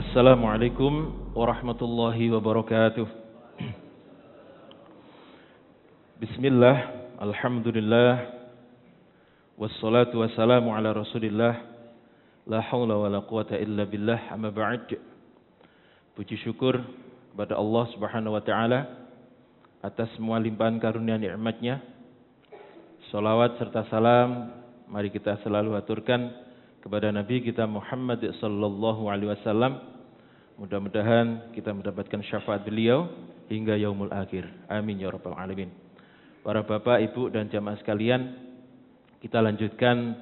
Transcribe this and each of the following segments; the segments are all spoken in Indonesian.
Assalamualaikum warahmatullahi wabarakatuh. Bismillah, alhamdulillah, wassalatu wassalamu ala rasulillah, la hawla wa la quwata illa billah, amma ba'd. Puji syukur kepada Allah subhanahu wa ta'ala atas semua limpahan karunia nikmatnya. Salawat serta salam mari kita selalu aturkan kepada Nabi kita Muhammad sallallahu alaihi wasallam. Mudah-mudahan kita mendapatkan syafaat beliau hingga yaumul akhir. Amin ya rabbal alamin. Para bapak, ibu dan jamaah sekalian, kita lanjutkan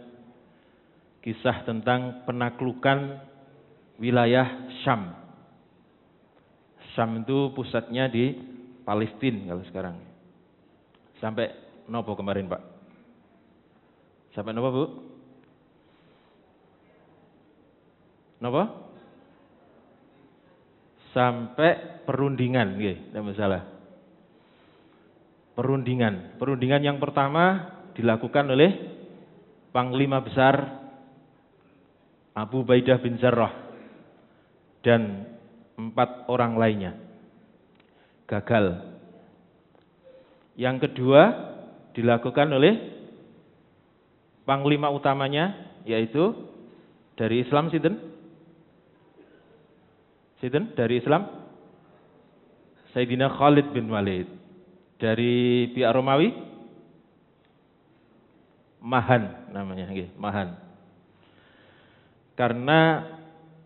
kisah tentang penaklukan wilayah Syam. Syam itu pusatnya di Palestina kalau sekarang. Sampai nopo kemarin, Pak? Sampai nopo, Bu? Napa? Sampai perundingan, nggih, tidak masalah. Perundingan yang pertama dilakukan oleh Panglima Besar Abu Ubaidah bin Jarrah dan 4 orang lainnya. Gagal. Yang kedua dilakukan oleh Panglima utamanya, yaitu dari Islam sinten? Dari Islam Sayyidina Khalid bin Walid. Dari pihak Romawi Mahan namanya, Mahan. Karena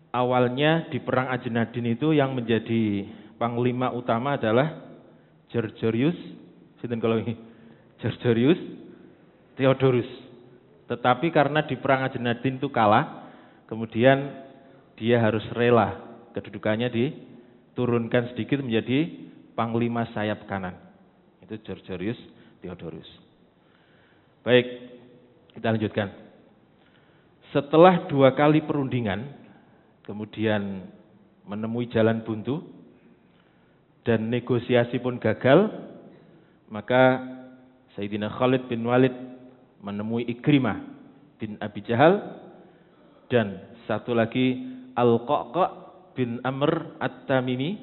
awalnya di perang Ajnadin itu yang menjadi panglima utama adalah Georgius Theodorus. Tetapi karena di perang Ajnadin itu kalah, kemudian dia harus rela, kedudukannya diturunkan sedikit menjadi panglima sayap kanan. Itu Georgius Theodorus. Baik, kita lanjutkan. Setelah 2 kali perundingan, kemudian menemui jalan buntu dan negosiasi pun gagal, maka Sayyidina Khalid bin Walid menemui Ikrimah bin Abi Jahal dan satu lagi Al-Qa'qa' bin Amr At-Tamimi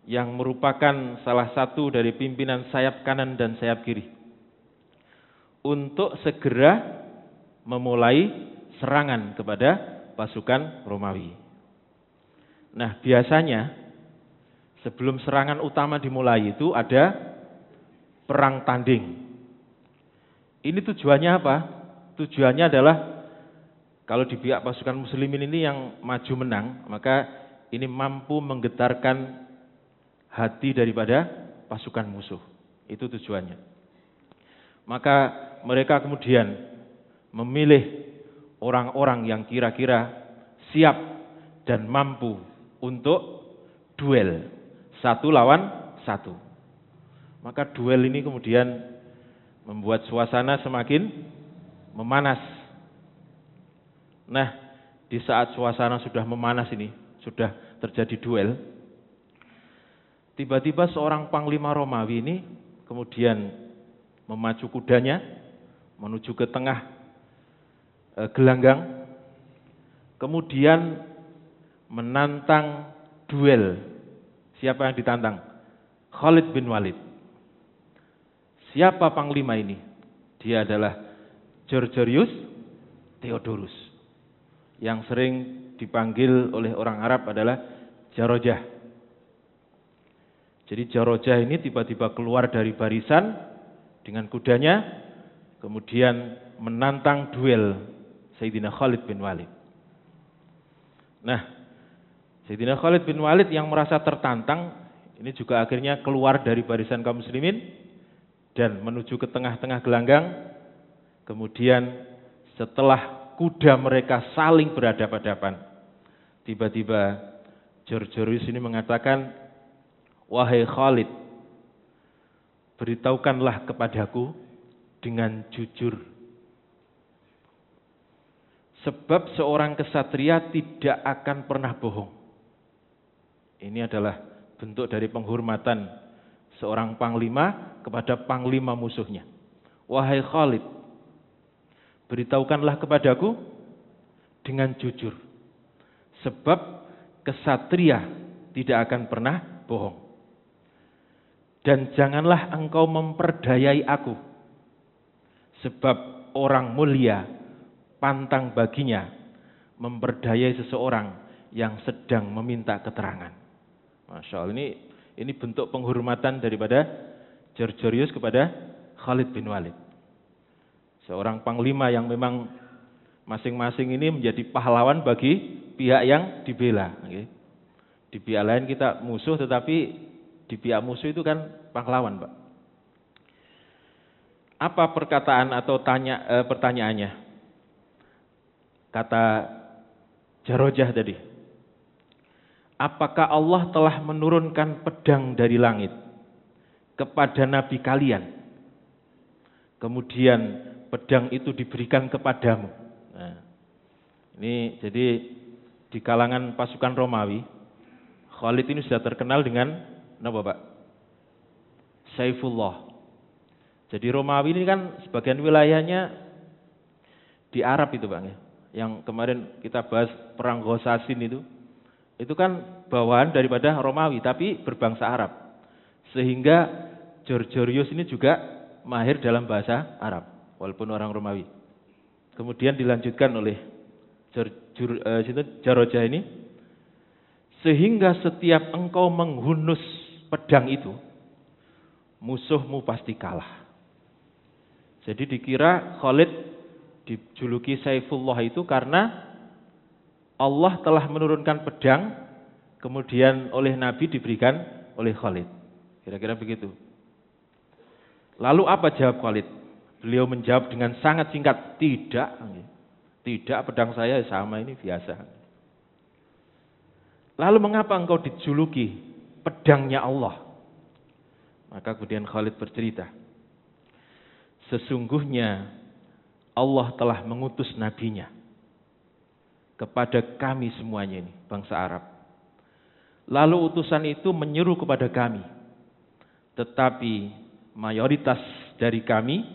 yang merupakan salah satu dari pimpinan sayap kanan dan sayap kiri untuk segera memulai serangan kepada pasukan Romawi. Nah, biasanya sebelum serangan utama dimulai itu ada perang tanding. Ini tujuannya apa? Tujuannya adalah kalau di pihak pasukan muslimin ini yang maju menang, maka ini mampu menggetarkan hati daripada pasukan musuh. Itu tujuannya. Maka mereka kemudian memilih orang-orang yang kira-kira siap dan mampu untuk duel 1 lawan 1. Maka duel ini kemudian membuat suasana semakin memanas. Nah, di saat suasana sudah memanas ini, sudah terjadi duel, tiba-tiba seorang panglima Romawi ini kemudian memacu kudanya menuju ke tengah gelanggang, kemudian menantang duel. Siapa yang ditantang? Khalid bin Walid. Siapa panglima ini? Dia adalah Georgius Theodorus, yang sering dipanggil oleh orang Arab adalah Jarojah. Jadi Jarojah ini tiba-tiba keluar dari barisan dengan kudanya, kemudian menantang duel Sayyidina Khalid bin Walid. Nah, Sayyidina Khalid bin Walid yang merasa tertantang, ini juga akhirnya keluar dari barisan kaum muslimin dan menuju ke tengah-tengah gelanggang. Kemudian setelah kuda mereka saling berhadapan-hadapan, tiba-tiba Georgius ini mengatakan, "Wahai Khalid, beritahukanlah kepadaku dengan jujur. Sebab seorang kesatria tidak akan pernah bohong." Ini adalah bentuk dari penghormatan seorang panglima kepada panglima musuhnya. "Wahai Khalid, beritahukanlah kepadaku dengan jujur. Sebab kesatria tidak akan pernah bohong. Dan janganlah engkau memperdayai aku. Sebab orang mulia pantang baginya memperdayai seseorang yang sedang meminta keterangan. Masya Allah, ini bentuk penghormatan daripada Georgios kepada Khalid bin Walid. Seorang panglima yang memang masing-masing ini menjadi pahlawan bagi pihak yang dibela. Di pihak lain kita musuh, tetapi di pihak musuh itu kan pahlawan, Pak. Apa perkataan atau pertanyaannya? Kata Jarojah tadi, apakah Allah telah menurunkan pedang dari langit kepada nabi kalian, kemudian pedang itu diberikan kepadamu? Nah, ini jadi di kalangan pasukan Romawi, Khalid ini sudah terkenal dengan apa, Pak? Saifullah. Jadi Romawi ini kan sebagian wilayahnya di Arab itu, Pak. Yang kemarin kita bahas perang Ghosasin itu kan bawahan daripada Romawi tapi berbangsa Arab. Sehingga Georgios ini juga mahir dalam bahasa Arab walaupun orang Romawi. Kemudian dilanjutkan oleh Jarojah ini, sehingga setiap engkau menghunus pedang itu, musuhmu pasti kalah. Jadi dikira Khalid dijuluki Saifullah itu karena Allah telah menurunkan pedang, kemudian oleh Nabi diberikan oleh Khalid. Kira-kira begitu. Lalu apa jawab Khalid? Beliau menjawab dengan sangat singkat, tidak, pedang saya sama ini biasa. Lalu mengapa engkau dijuluki pedangnya Allah? Maka kemudian Khalid bercerita, sesungguhnya Allah telah mengutus nabinya kepada kami semuanya ini, bangsa Arab. Lalu utusan itu menyeru kepada kami, tetapi mayoritas dari kami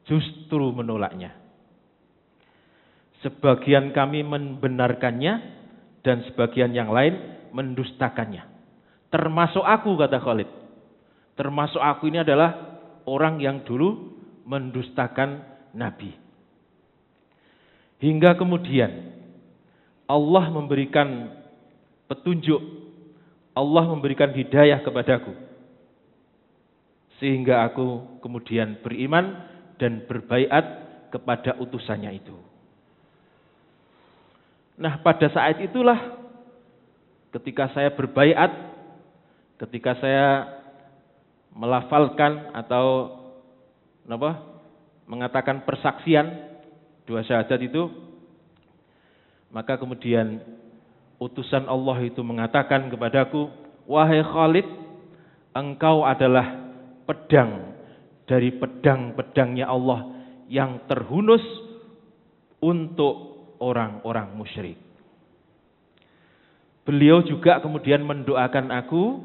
justru menolaknya. Sebagian kami membenarkannya dan sebagian yang lain mendustakannya. Termasuk aku, kata Khalid. Termasuk aku ini adalah orang yang dulu mendustakan Nabi. Hingga kemudian Allah memberikan petunjuk, Allah memberikan hidayah kepadaku, sehingga aku kemudian beriman dan berbaiat kepada utusannya itu. Nah, pada saat itulah ketika saya berbaiat, ketika saya melafalkan atau mengatakan persaksian dua syahadat itu, maka kemudian utusan Allah itu mengatakan kepadaku, wahai Khalid, engkau adalah pedang dari pedang-pedangnya Allah yang terhunus untuk orang-orang musyrik. Beliau juga kemudian mendoakan aku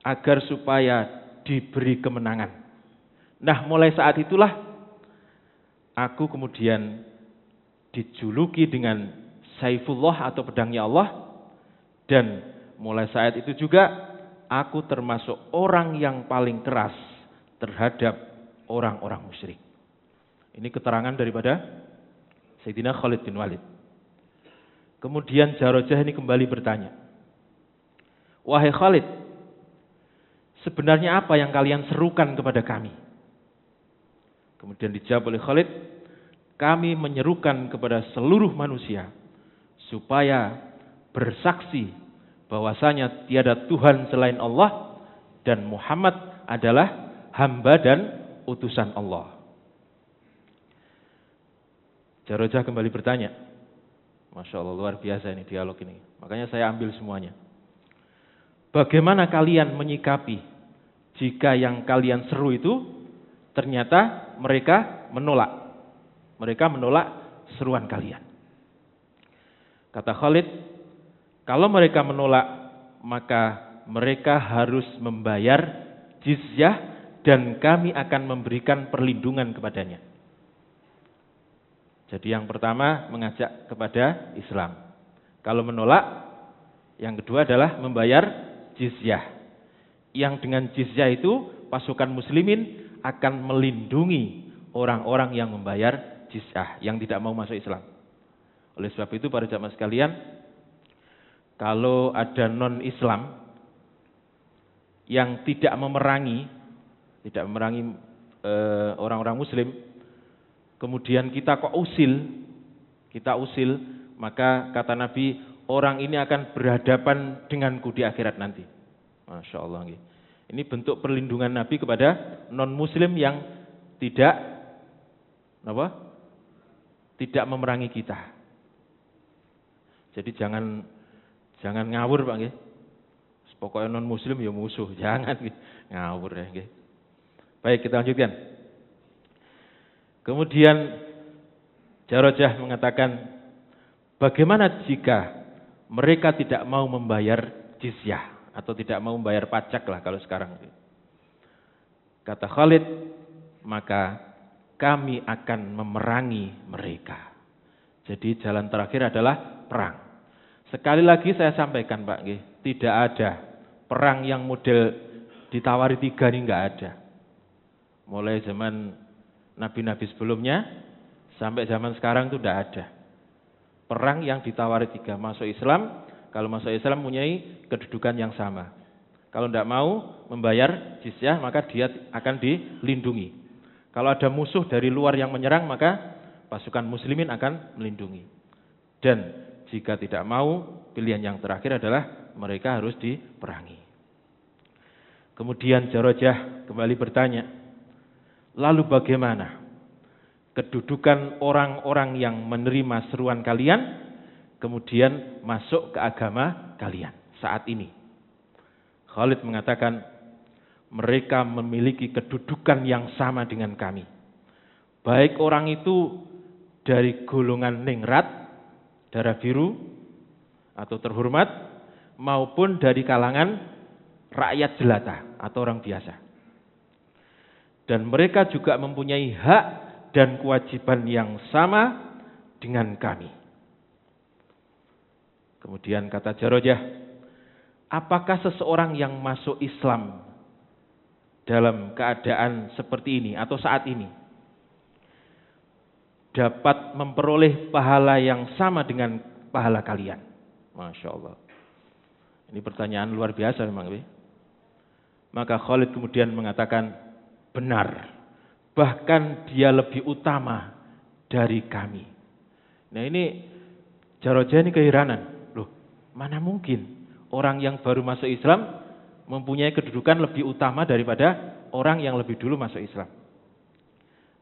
agar supaya diberi kemenangan. Nah, mulai saat itulah aku kemudian dijuluki dengan Saifullah atau pedangnya Allah, dan mulai saat itu juga aku termasuk orang yang paling keras terhadap orang-orang musyrik. Ini keterangan daripada Sayyidina Khalid bin Walid. Kemudian Jarojah ini kembali bertanya, wahai Khalid, sebenarnya apa yang kalian serukan kepada kami? Kemudian dijawab oleh Khalid, kami menyerukan kepada seluruh manusia supaya bersaksi bahwasanya tiada Tuhan selain Allah dan Muhammad adalah hamba dan utusan Allah. Jarojah kembali bertanya. Masya Allah, luar biasa ini dialog ini. Makanya saya ambil semuanya. Bagaimana kalian menyikapi jika yang kalian seru itu ternyata mereka menolak? Mereka menolak seruan kalian. Kata Khalid, kalau mereka menolak, maka mereka harus membayar jizyah dan kami akan memberikan perlindungan kepadanya. Jadi yang pertama mengajak kepada Islam. Kalau menolak, yang kedua adalah membayar jizyah. Yang dengan jizyah itu pasukan muslimin akan melindungi orang-orang yang membayar jizyah, yang tidak mau masuk Islam. Oleh sebab itu para jamaah sekalian, kalau ada non-Islam yang tidak memerangi orang-orang muslim, kemudian kita usil, maka kata Nabi, orang ini akan berhadapan denganku di akhirat nanti. Masya Allah. Ini bentuk perlindungan Nabi kepada non-muslim yang tidak memerangi kita. Jadi jangan ngawur Pak nggih. Pokoknya non-muslim ya musuh, jangan ngawur ya nggih. Baik, kita lanjutkan. Kemudian Jarojah mengatakan, bagaimana jika mereka tidak mau membayar jizyah atau tidak mau membayar pajak lah kalau sekarang. Kata Khalid, maka kami akan memerangi mereka. Jadi jalan terakhir adalah perang. Sekali lagi saya sampaikan Pak, tidak ada perang yang model ditawari 3 ini, enggak ada. Mulai zaman nabi-nabi sebelumnya sampai zaman sekarang itu enggak ada. Perang yang ditawari 3, masuk Islam, kalau masuk Islam mempunyai kedudukan yang sama. Kalau enggak mau membayar jizyah maka dia akan dilindungi. Kalau ada musuh dari luar yang menyerang maka pasukan muslimin akan melindungi. Dan jika tidak mau, pilihan yang terakhir adalah mereka harus diperangi. Kemudian Jarojah kembali bertanya, lalu bagaimana kedudukan orang-orang yang menerima seruan kalian, kemudian masuk ke agama kalian saat ini? Khalid mengatakan, mereka memiliki kedudukan yang sama dengan kami. Baik orang itu dari golongan ningrat, darah biru atau terhormat, maupun dari kalangan rakyat jelata atau orang biasa. Dan mereka juga mempunyai hak dan kewajiban yang sama dengan kami. Kemudian kata Jarojah, apakah seseorang yang masuk Islam dalam keadaan seperti ini atau saat ini dapat memperoleh pahala yang sama dengan pahala kalian? Masya Allah. Ini pertanyaan luar biasa memang. Maka Khalid kemudian mengatakan, benar. Bahkan dia lebih utama dari kami. Nah ini Jarojah ini keheranan. Loh, mana mungkin orang yang baru masuk Islam mempunyai kedudukan lebih utama daripada orang yang lebih dulu masuk Islam?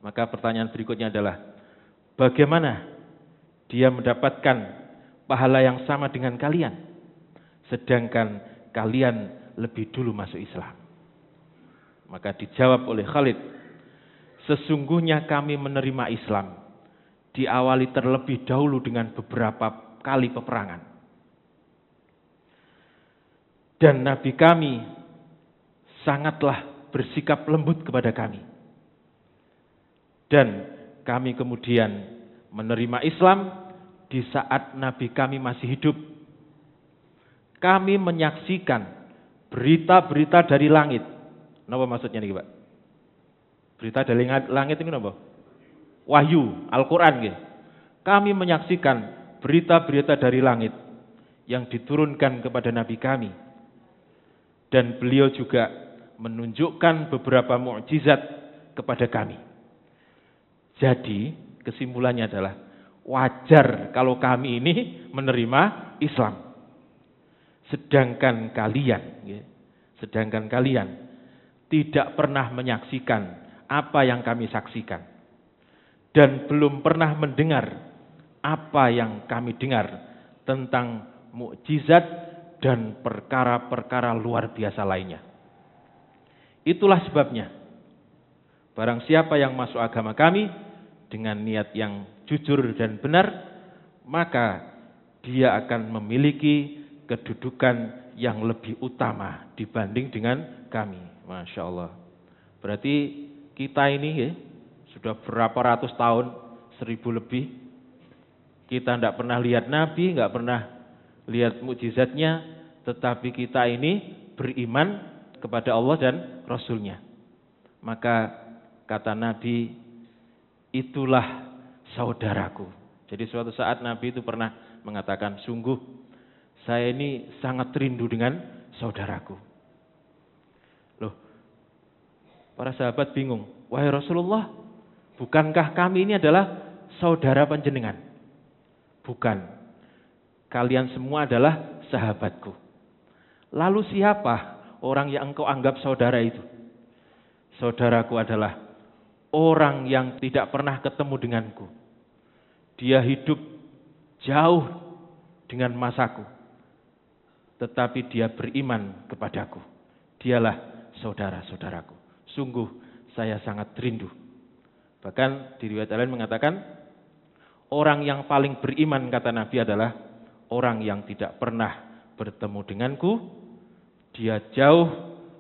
Maka pertanyaan berikutnya adalah, bagaimana dia mendapatkan pahala yang sama dengan kalian, sedangkan kalian lebih dulu masuk Islam? Maka dijawab oleh Khalid, sesungguhnya kami menerima Islam diawali terlebih dahulu dengan beberapa kali peperangan. Dan Nabi kami sangatlah bersikap lembut kepada kami. Dan kami kemudian menerima Islam di saat Nabi kami masih hidup. Kami menyaksikan berita-berita dari langit. Apa maksudnya nih Pak? Berita dari langit ini apa? Wahyu, Al-Quran. Kami menyaksikan berita-berita dari langit yang diturunkan kepada Nabi kami. Dan beliau juga menunjukkan beberapa mukjizat kepada kami. Jadi kesimpulannya adalah wajar kalau kami ini menerima Islam. Sedangkan kalian tidak pernah menyaksikan apa yang kami saksikan. Dan belum pernah mendengar apa yang kami dengar tentang mukjizat dan perkara-perkara luar biasa lainnya. Itulah sebabnya, barang siapa yang masuk agama kami dengan niat yang jujur dan benar, maka dia akan memiliki kedudukan yang lebih utama dibanding dengan kami. Masya Allah. Berarti kita ini sudah berapa ratus tahun, 1000 lebih, kita tidak pernah lihat Nabi, nggak pernah lihat mukjizatnya, tetapi kita ini beriman kepada Allah dan Rasul-Nya. Maka kata Nabi, itulah saudaraku. Jadi suatu saat Nabi itu pernah mengatakan, sungguh saya ini sangat rindu dengan saudaraku. Loh, para sahabat bingung. Wahai Rasulullah, bukankah kami ini adalah saudara panjenengan? Bukan. Kalian semua adalah sahabatku. Lalu siapa orang yang engkau anggap saudara itu? Saudaraku adalah orang yang tidak pernah ketemu denganku. Dia hidup jauh dengan masaku, tetapi dia beriman kepadaku. Dialah saudara-saudaraku. Sungguh saya sangat rindu. Bahkan di riwayat lain mengatakan, orang yang paling beriman kata Nabi adalah orang yang tidak pernah bertemu denganku. Dia jauh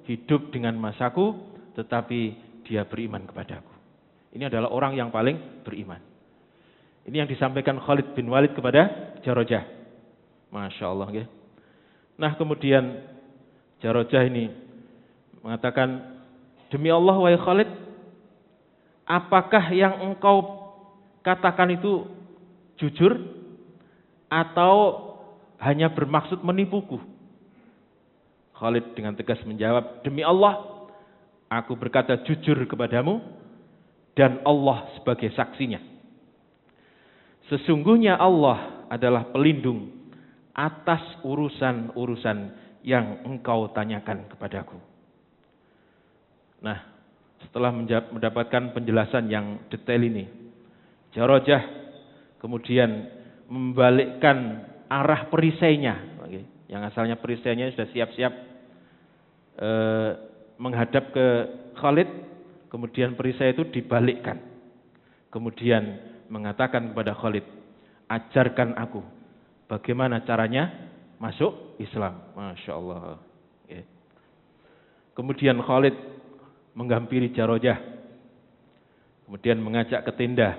hidup dengan masaku, tetapi dia beriman kepadaku. Ini adalah orang yang paling beriman. Ini yang disampaikan Khalid bin Walid kepada Jarojah. Masya Allah. Ya. Nah kemudian Jarojah ini mengatakan, demi Allah wahai Khalid, apakah yang engkau katakan itu jujur atau hanya bermaksud menipuku? Khalid dengan tegas menjawab, demi Allah, aku berkata jujur kepadamu dan Allah sebagai saksinya. Sesungguhnya Allah adalah pelindung atas urusan-urusan yang engkau tanyakan kepadaku. Nah, setelah mendapatkan penjelasan yang detail ini, Jarojah kemudian membalikkan arah perisainya. Yang asalnya perisainya sudah siap-siap menghadap ke Khalid, kemudian perisai itu dibalikkan. Kemudian mengatakan kepada Khalid, ajarkan aku bagaimana caranya masuk Islam. Masya Allah. Ya. Kemudian Khalid menghampiri Jarojah, kemudian mengajak ke tenda.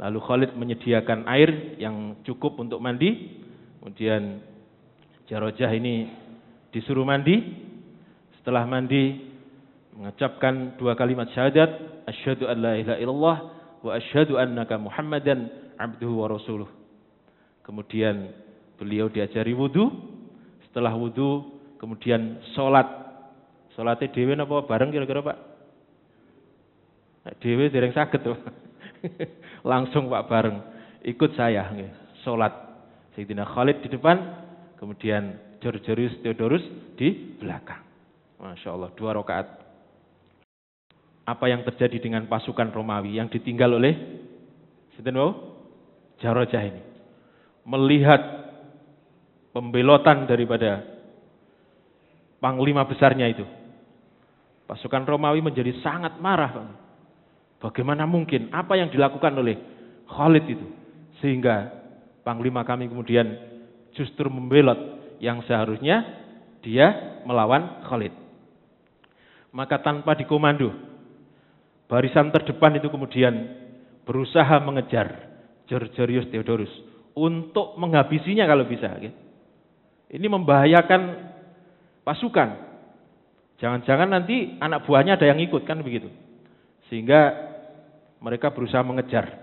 Lalu Khalid menyediakan air yang cukup untuk mandi. Kemudian Jarojah ini disuruh mandi. Setelah mandi, mengucapkan 2 kalimat syahadat, asyhadu an la ilaha illallah wa asyhadu annaka Muhammadan abduhu wa rasuluh. Kemudian beliau diajari wudu. Setelah wudu, kemudian sholat. Sholatnya dewe apa bareng kira-kira Pak? Dewe dereng saged tuh. Langsung Pak bareng. Ikut saya. Sholat. Sayyidina Khalid di depan, kemudian Georgius Theodorus di belakang. Masya Allah, 2 rakaat. Apa yang terjadi dengan pasukan Romawi yang ditinggal oleh Jarojah ini? Melihat pembelotan daripada panglima besarnya itu, pasukan Romawi menjadi sangat marah. Bagaimana mungkin apa yang dilakukan oleh Khalid itu, sehingga panglima kami kemudian justru membelot yang seharusnya dia melawan Khalid. Maka tanpa dikomando, barisan terdepan itu kemudian berusaha mengejar Georgius Theodorus untuk menghabisinya kalau bisa. Ini membahayakan pasukan. Jangan-jangan nanti anak buahnya ada yang ikut, kan begitu. Sehingga mereka berusaha mengejar.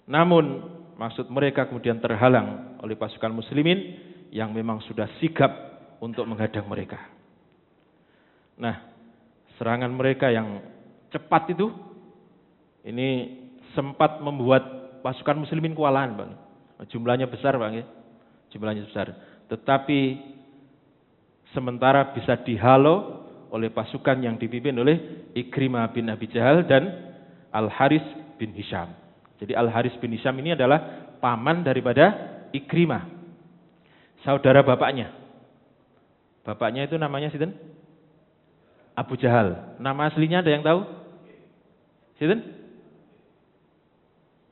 Namun maksud mereka kemudian terhalang oleh pasukan muslimin yang memang sudah sigap untuk menghadang mereka. Nah, serangan mereka yang cepat itu ini sempat membuat pasukan muslimin kewalahan, Bang. Jumlahnya besar, Bang, ya. Jumlahnya besar. Tetapi sementara bisa dihalau oleh pasukan yang dipimpin oleh Ikrimah bin Abi Jahal dan Al-Haris bin Hisham. Jadi Al-Haris bin Hisham ini adalah paman daripada Ikrimah, saudara bapaknya. Bapaknya itu namanya sinten? Abu Jahal. Nama aslinya ada yang tahu? Sinten?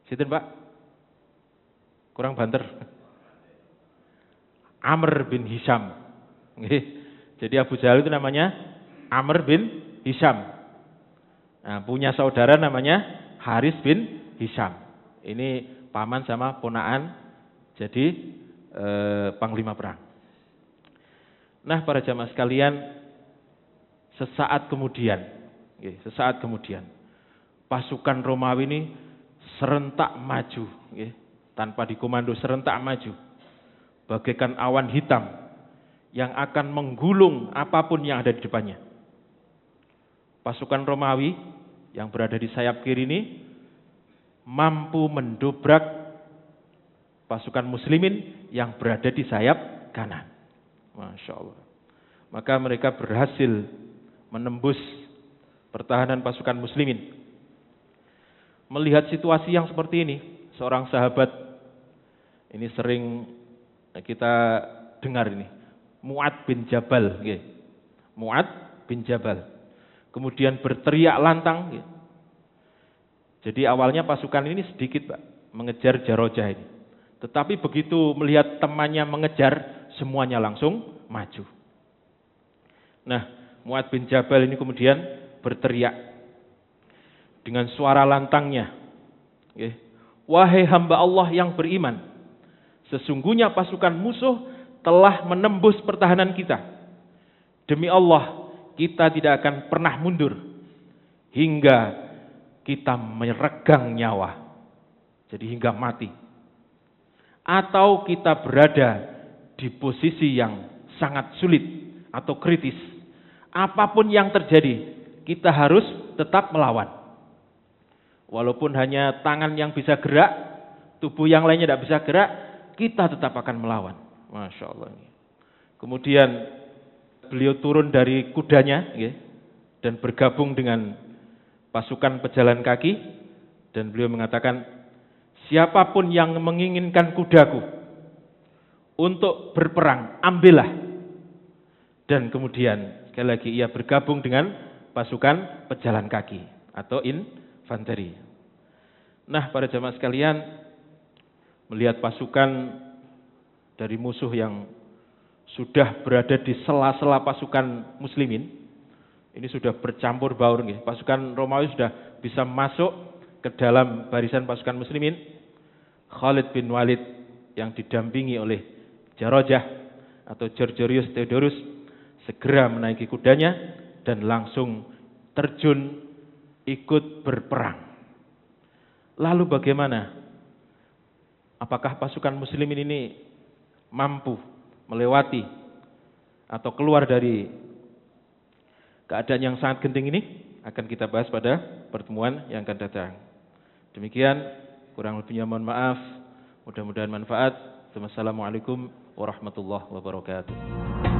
Sinten, Pak? Kurang banter. Amr bin Hisham. Jadi Abu Jahal itu namanya Amr bin Hisham. Nah, punya saudara namanya Haris bin Hisham. Ini paman sama ponaan. Jadi panglima perang. Nah, para jamaah sekalian, sesaat kemudian pasukan Romawi ini serentak maju, tanpa dikomando, serentak maju, bagaikan awan hitam yang akan menggulung apapun yang ada di depannya. Pasukan Romawi yang berada di sayap kiri ini mampu mendobrak pasukan muslimin yang berada di sayap kanan. Masya Allah. Maka mereka berhasil menembus pertahanan pasukan muslimin. Melihat situasi yang seperti ini, seorang sahabat, ini sering kita dengar ini, Mu'ad bin Jabal. Mu'ad bin Jabal. Kemudian berteriak lantang. Jadi awalnya pasukan ini sedikit, Pak, mengejar Jarojah ini. Tetapi begitu melihat temannya mengejar, semuanya langsung maju. Nah, Mu'ad bin Jabal ini kemudian berteriak dengan suara lantangnya, wahai hamba Allah yang beriman, sesungguhnya pasukan musuh telah menembus pertahanan kita. Demi Allah, kita tidak akan pernah mundur hingga kita meregang nyawa, jadi hingga mati, atau kita berada di posisi yang sangat sulit atau kritis. Apapun yang terjadi, kita harus tetap melawan. Walaupun hanya tangan yang bisa gerak, tubuh yang lainnya tidak bisa gerak, kita tetap akan melawan. Masya Allah. Kemudian beliau turun dari kudanya dan bergabung dengan pasukan pejalan kaki, dan beliau mengatakan, siapapun yang menginginkan kudaku untuk berperang, ambillah. Dan kemudian sekali lagi ia bergabung dengan pasukan pejalan kaki atau infanteri. Nah, para jamaah sekalian, melihat pasukan dari musuh yang sudah berada di sela-sela pasukan muslimin, ini sudah bercampur baur, pasukan Romawi sudah bisa masuk ke dalam barisan pasukan muslimin. Khalid bin Walid yang didampingi oleh Jarojah atau Georgius Theodorus segera menaiki kudanya dan langsung terjun ikut berperang. Lalu bagaimana? Apakah pasukan muslimin ini mampu melewati atau keluar dari keadaan yang sangat genting ini? Akan kita bahas pada pertemuan yang akan datang. Demikian, kurang lebihnya mohon maaf. Mudah-mudahan manfaat. Wassalamualaikum warahmatullahi wabarakatuh.